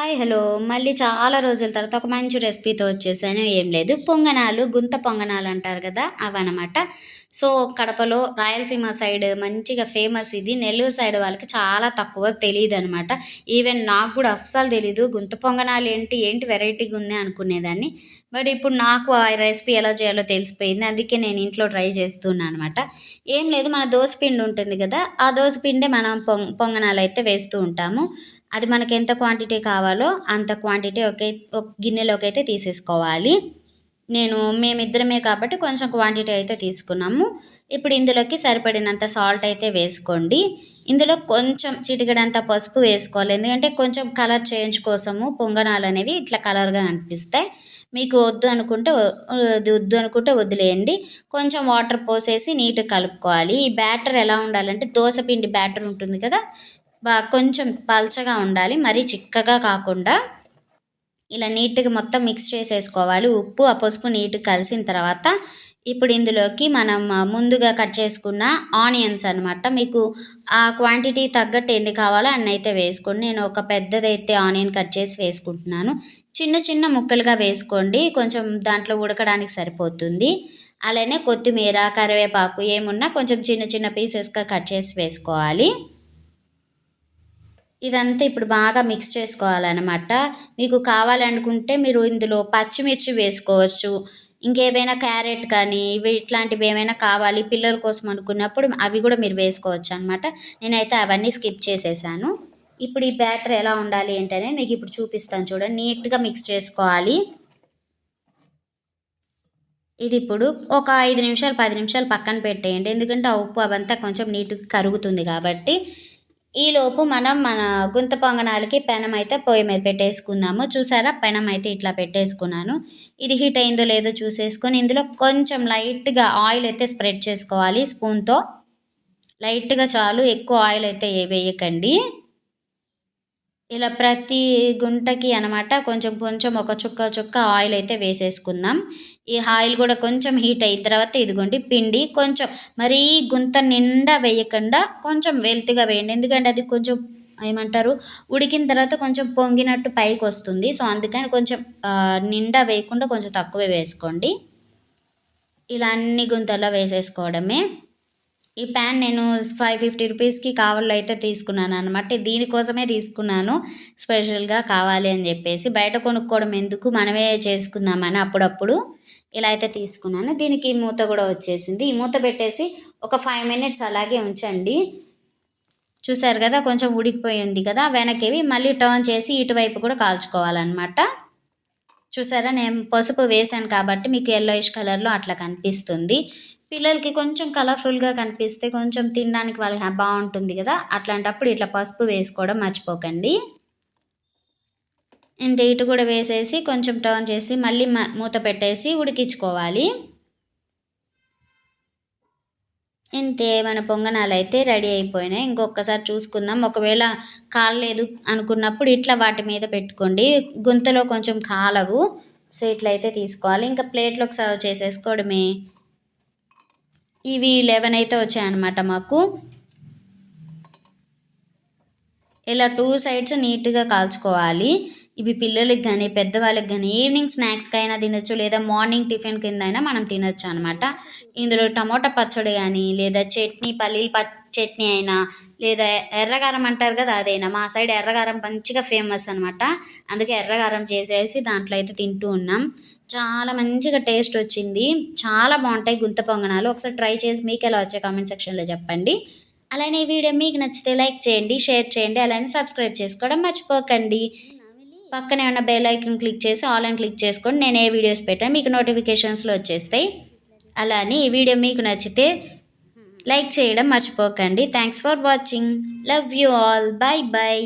Hi hello! మళ్ళీ చాలా రోజుల తర్వాత ఒక మంచి రెసిపీతో వచ్చేసాను. ఏం లేదు పొంగనాలు, గుంత పొంగనాలు అంటారు కదా! అవనమాట. సో, కడపలో రాయలసీమ సైడ్ మంచిగా ఫేమస్ ఇది. నెల్లూరు సైడ్ వాళ్ళకి చాలా తక్కువ తెలీదనమాట. ఈవెన్ నాకు కూడా అస్సలు తెలీదు. గుంత పొంగనాలేంటి, ఏంటి వెరైటీగుంది అనుకునేదాన్ని. బట్ ఇప్పుడు నాకు ఆ రెసిపీ ఎలా చేయాలో తెలిసిపోయింది. అందుకే నేను ఇంట్లో ట్రై చేస్తున్నా అనమాట. ఏం లేదు మన దోస పిండి ఉంటుంది కదా! ఆ దోస పిండే మనం పొంగనాలైతే వేస్తూ ఉంటాము. అది మనకెంత క్వాంటిటీ కావాలో అంత క్వాంటిటీ ఒక గిన్నెలోకైతే తీసేసుకోవాలి. మేమిద్దరమే కాబట్టి కొంచెం క్వాంటిటీ అయితే తీసుకున్నాము. ఇప్పుడు ఇందులోకి సరిపడినంత సాల్ట్ అయితే వేసుకోండి. ఇందులో కొంచెం చిటికెడంత పసుపు వేసుకోవాలి. ఎందుకంటే కొంచెం కలర్ చేంజ్ కోసము పొంగనాలనేవి ఇట్లా కలర్‌గా అనిపిస్తాయి. మీకు వద్దు అనుకుంటే అది వద్దు అనుకుంటే వదిలేయండి. కొంచెం వాటర్ పోసేసి నీట్‌గా కలుపుకోవాలి. ఈ బ్యాటర్ ఎలా ఉండాలంటే దోస పిండి బ్యాటర్ ఉంటుంది కదా! కొంచెం పల్చగా ఉండాలి. మరీ చిక్కగా కాకుండా ఇలా నీట్‌గా మొత్తం మిక్స్ చేసేసుకోవాలి. ఉప్పు, ఆ పసుపు నీట్‌గా కలిసిన తర్వాత ఇప్పుడు ఇందులోకి మనం ముందుగా కట్ చేసుకున్న ఆనియన్స్ అనమాట. మీకు ఆ క్వాంటిటీ తగ్గట్టు ఎన్ని కావాలో అన్నయితే వేసుకోండి. నేను ఒక పెద్దదైతే ఆనియన్ కట్ చేసి వేసుకుంటున్నాను. చిన్న చిన్న ముక్కలుగా వేసుకోండి. కొంచెం దాంట్లో ఉడకడానికి సరిపోతుంది. అలానే కొత్తిమీర, కరివేపాకు ఏమున్నా కొంచెం చిన్న చిన్న పీసెస్‌గా కట్ చేసి వేసుకోవాలి. ఇదంతా ఇప్పుడు బాగా మిక్స్ చేసుకోవాలనమాట. మీకు కావాలనుకుంటే మీరు ఇందులో పచ్చిమిర్చి వేసుకోవచ్చు. ఇంకేవైనా క్యారెట్ కానీ, ఇట్లాంటివి ఏమైనా కావాలి పిల్లల కోసం అనుకున్నప్పుడు అవి కూడా మీరు వేసుకోవచ్చనమాట. నేనైతే అవన్నీ స్కిప్ చేసేసాను. ఇప్పుడు ఈ బ్యాటర్ ఎలా ఉండాలి ఏంటనేది మీకు ఇప్పుడు చూపిస్తాను చూడండి. నీట్‌గా మిక్స్ చేసుకోవాలి. ఇది ఇప్పుడు ఒక 5 నిమిషాలు, 10 నిమిషాలు పక్కన పెట్టేయండి. ఎందుకంటే ఆ ఉప్పు అవంతా కొంచెం నీట్‌గా కరుగుతుంది కాబట్టి. ఈలోపు మనం మన గుంత పొంగనాలకి పెనం అయితే పొయ్యి మీద పెట్టేసుకుందాము. చూసారా పెనం అయితే ఇట్లా పెట్టేసుకున్నాను. ఇది హీట్ అయిందో లేదో చూసేసుకొని ఇందులో కొంచెం లైట్‌గా ఆయిల్ అయితే స్ప్రెడ్ చేసుకోవాలి స్పూన్‌తో. లైట్‌గా చాలు, ఎక్కువ ఆయిల్ అయితే వేయకండి. ఇలా ప్రతి గుంటకి అనమాట కొంచెం కొంచెం ఒక చుక్క చుక్క ఆయిల్ అయితే వేసేసుకుందాం. ఈ ఆయిల్ కూడా కొంచెం హీట్ అయిన తర్వాత ఇదిగోండి పిండి కొంచెం మరీ గుంత నిండా వేయకుండా కొంచెం వెల్తిగా వేయండి. ఎందుకంటే అది కొంచెం ఏమంటారు ఉడికిన తర్వాత కొంచెం పొంగినట్టు పైకొస్తుంది. సో, అందుకని కొంచెం నిండా వేయకుండా కొంచెం తక్కువే వేసుకోండి. ఇలా అన్ని గుంతల్లో వేసేసుకోవడమే. ఈ ప్యాన్ నేను 550 రూపీస్‌కి కావల్లో అయితే తీసుకున్నాననమాట. దీనికోసమే తీసుకున్నాను. స్పెషల్‌గా కావాలి అని జెప్పేసి. బయట కొనుక్కోవడం ఎందుకు మనమే చేసుకుందామని అప్పుడప్పుడు ఇలా అయితే తీసుకున్నాను. దీనికి మూత గూడా వచ్చేసింది. ఈ మూత పెట్టేసి ఒక 5 మినిట్స్ అలాగే ఉంచండి. చూసారు గదా! కొంచెం ఉడికిపోయింది కదా! వెనక్కివి మళ్ళీ టర్న్ చేసి ఇటువైపు కూడా కాల్చుకోవాలనమాట. చూసారా నేను పసుపు వేశాను కాబట్టి మీకు యెల్లోయిష్ కలర్‌లో అట్లా కనిపిస్తుంది. పిల్లలకి కొంచెం కలర్‌ఫుల్‌గా కనిపిస్తే కొంచెం తినడానికి వాళ్ళకి బావుంటుంది గదా! అట్లాంటప్పుడు ఇట్లా పసుపు వేసుకోవడం మర్చిపోకండి. ఇంతే ఇటు కూడా వేసేసి కొంచెం టర్న్ చేసి మళ్ళీ మూత పెట్టేసి ఉడికించుకోవాలి. ఇంతే మన పొంగనాలైతే రెడీ అయిపోయినాయి. ఇంకొకసారి చూసుకుందాం. ఒకవేళ కాలలేదు అనుకున్నప్పుడు ఇట్లా వాటి మీద పెట్టుకోండి. గుంతలో కొంచెం కాలవు. సో, ఇట్లయితే తీసుకోవాలి. ఇంకా ప్లేట్‌లోకి సర్వ్ చేసేసుకోవడమే. ఇవి 11 అయితే వచ్చాయన్నమాట మాకు. ఇలా 2 సైడ్స్ నీట్‌గా కాల్చుకోవాలి. ఇవి పిల్లలకి గానీ, పెద్దవాళ్ళకి గానీ ఈవినింగ్ స్నాక్స్‌కైనా తినొచ్చు. లేదా మార్నింగ్ టిఫిన్ కిందైనా మనం తినొచ్చనమాట. ఇందులో టమోటా పచ్చడి గానీ, లేదా చట్నీ పల్లీల చట్నీ అయినా, లేదా ఎర్రగారం అంటారు కదా! అదైనా. మా సైడ్ ఎర్రగారం మంచిగా ఫేమస్ అనమాట. అందుకే ఎర్రగారం చేసేసి దాంట్లో అయితే తింటూ ఉన్నాం. చాలా మంచిగా టేస్ట్ వచ్చింది. చాలా బావుంటాయి గుంత పొంగనాలు. ఒకసారి ట్రై చేసి మీకెలా వచ్చాయో కామెంట్ సెక్షన్‌లో చెప్పండి. అలానే ఈ వీడియో మీకు నచ్చితే లైక్ చేయండి, షేర్ చేయండి. అలానే సబ్స్క్రైబ్ చేసుకోవడం మర్చిపోకండి. పక్కనే ఉన్న బెల్ ఐకాన్ క్లిక్ చేసి ఆల్ అని క్లిక్ చేసుకోండి. నేను ఏ వీడియోస్ పెట్టాను మీకు నోటిఫికేషన్స్‌లో వచ్చేస్తాయి. అలానే ఈ వీడియో మీకు నచ్చితే లైక్ చేయడం మర్చిపోకండి. Thanks for watching. Love you all. By by.